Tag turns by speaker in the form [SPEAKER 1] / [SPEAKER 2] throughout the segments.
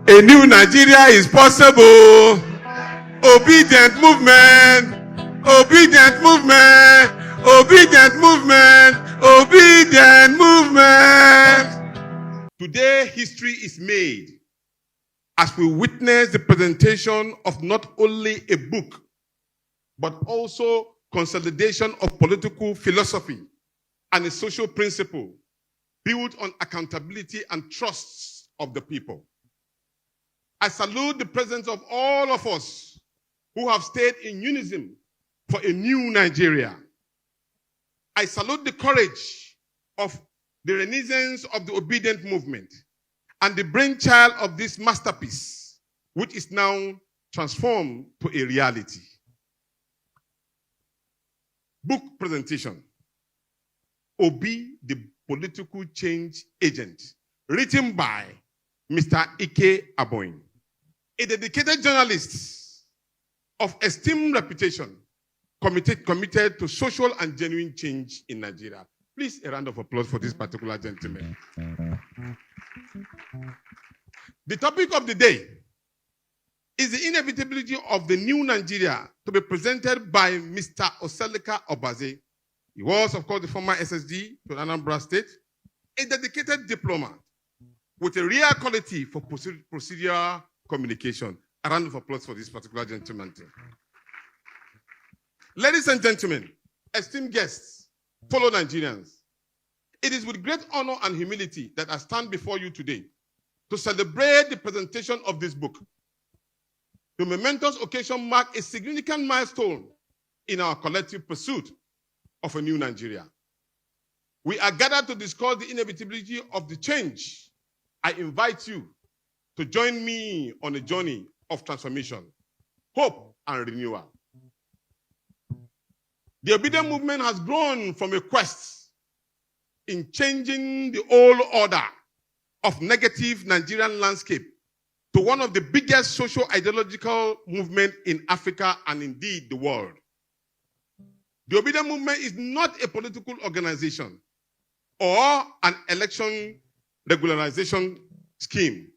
[SPEAKER 1] A new Nigeria is possible. Obedient movement. Obedient movement. Obedient movement. Obedient movement. Today, history is made as we witness the presentation of not only a book, but also consolidation of political philosophy and a social principle built on accountability and trusts of the people. I salute the presence of all of us who have stayed in unison for a new Nigeria. I salute the courage of the renaissance of the Obidient movement and the brainchild of this masterpiece, which is now transformed to a reality. Book presentation, Obi, the Political Change Agent, written by Mr. Ike Aboin, a dedicated journalist of esteemed reputation, committed to social and genuine change in Nigeria. Please, a round of applause for this particular gentleman. The topic of the day is the inevitability of the new Nigeria, to be presented by Mr. Oselika Obaze. He was, of course, the former SSD to Anambra State, a dedicated diplomat with a rare quality for procedural communication. A round of applause for this particular gentleman. Ladies and gentlemen, esteemed guests, fellow Nigerians, it is with great honor and humility that I stand before you today to celebrate the presentation of this book. The momentous occasion marks a significant milestone in our collective pursuit of a new Nigeria. We are gathered to discuss the inevitability of the change. I invite you to join me on a journey of transformation, hope, and renewal. The Obidient movement has grown from a quest in changing the old order of negative Nigerian landscape to one of the biggest socio-ideological movements in Africa and indeed the world. The Obidient movement is not a political organization or an election regularization scheme.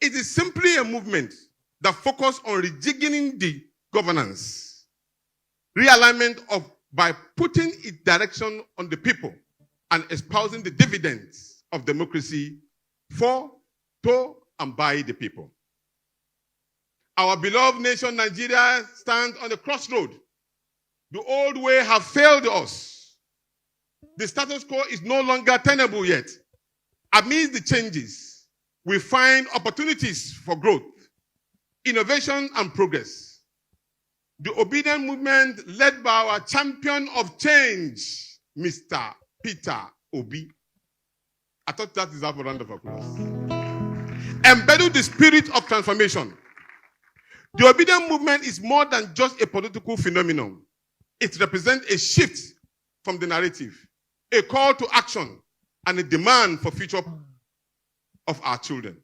[SPEAKER 1] It is simply a movement that focuses on rejigging the governance, realignment by putting its direction on the people and espousing the dividends of democracy for, to, and by the people. Our beloved nation, Nigeria, stands on the crossroad. The old way has failed us. The status quo is no longer tenable yet. Amidst the changes, we find opportunities for growth, innovation, and progress. The Obidient movement, led by our champion of change, Mr. Peter Obi. I thought that deserved a round of applause. Embedded the spirit of transformation. The Obidient movement is more than just a political phenomenon. It represents a shift from the narrative, a call to action, and a demand for future of our children.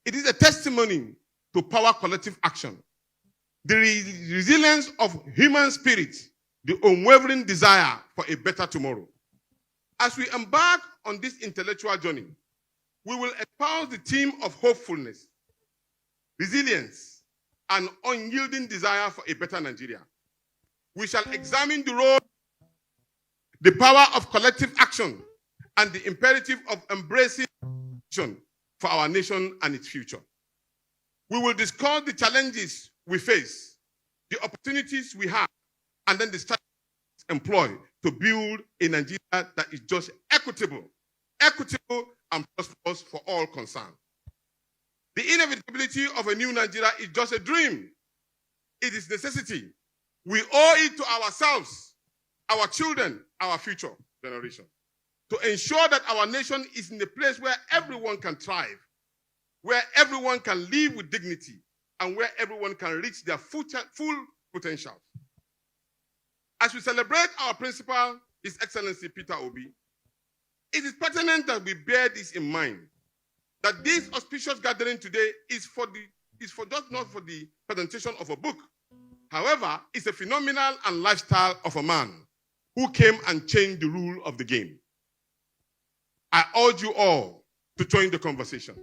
[SPEAKER 1] It is a testimony to power collective action, the resilience of human spirit, the unwavering desire for a better tomorrow. As we embark on this intellectual journey, we will espouse the theme of hopefulness, resilience, and unyielding desire for a better Nigeria. We shall examine the role, the power of collective action, and the imperative of embracing action for our nation and its future. We will discuss the challenges we face, the opportunities we have, and then the strategies employed to build a Nigeria that is just equitable and prosperous for all concerned. The inevitability of a new Nigeria is just a dream. It is necessity. We owe it to ourselves, our children, our future generation, to ensure that our nation is in a place where everyone can thrive, where everyone can live with dignity, and where everyone can reach their full potential. As we celebrate our principal, His Excellency Peter Obi, it is pertinent that we bear this in mind, that this auspicious gathering today is just not for the presentation of a book. However, it's a phenomenal and lifestyle of a man who came and changed the rule of the game. I urge you all to join the conversation.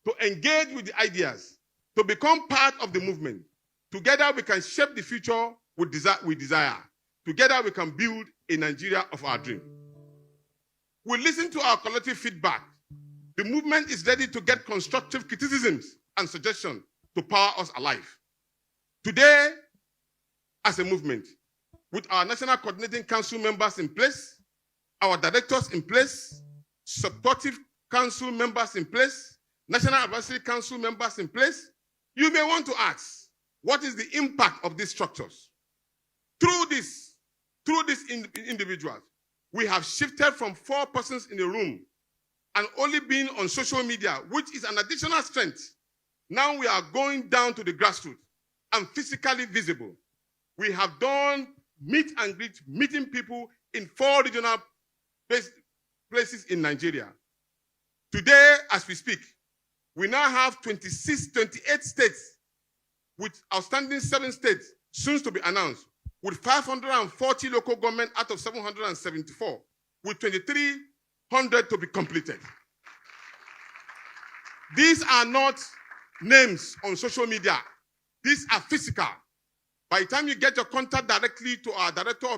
[SPEAKER 1] to engage with the ideas, to become part of the movement. Together we can shape the future we desire. Together we can build a Nigeria of our dream. We listen to our collective feedback. The movement is ready to get constructive criticisms and suggestions to power us alive. Today, as a movement, with our National Coordinating Council members in place, our directors in place, supportive council members in place, National Advisory Council members in place, you may want to ask, what is the impact of these structures? Through these individuals, we have shifted from 4 persons in a room and only being on social media, which is an additional strength. Now we are going down to the grassroots and physically visible. We have done meet and greet, meeting people in 4 regional places in Nigeria. Today, as we speak, we now have 28 states, with outstanding 7 states soon to be announced, with 540 local government out of 774, with 2,300 to be completed. These are not names on social media. These are physical. By the time you get your contact directly to our Director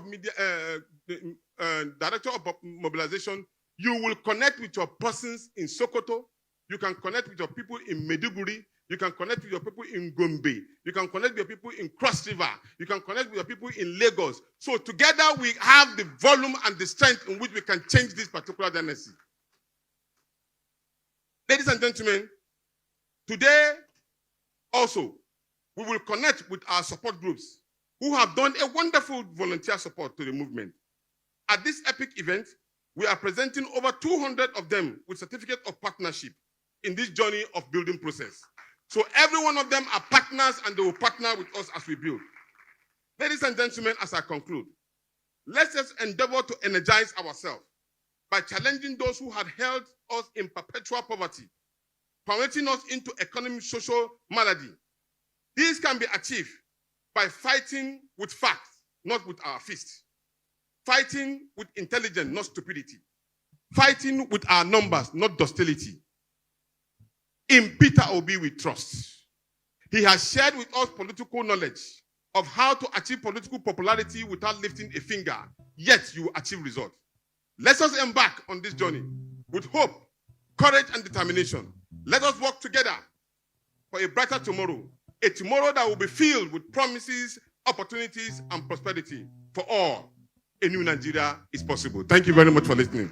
[SPEAKER 1] of Mobilization, you will connect with your persons in Sokoto. You can connect with your people in Maiduguri. You can connect with your people in Gombe. You can connect with your people in Cross River. You can connect with your people in Lagos. So together we have the volume and the strength in which we can change this particular dynasty. Ladies and gentlemen, today also we will connect with our support groups who have done a wonderful volunteer support to the movement. At this epic event, we are presenting over 200 of them with certificate of partnership in this journey of building process. So every one of them are partners and they will partner with us as we build. Ladies and gentlemen, as I conclude, let's just endeavor to energize ourselves by challenging those who had held us in perpetual poverty, permitting us into economic social malady. These can be achieved by fighting with facts, not with our fists. Fighting with intelligence, not stupidity. Fighting with our numbers, not docility. In Peter Obi we trust. He has shared with us political knowledge of how to achieve political popularity without lifting a finger, yet you will achieve results. Let us embark on this journey with hope, courage, and determination. Let us work together for a brighter tomorrow, a tomorrow that will be filled with promises, opportunities, and prosperity for all. A new Nigeria is possible. Thank you very much for listening.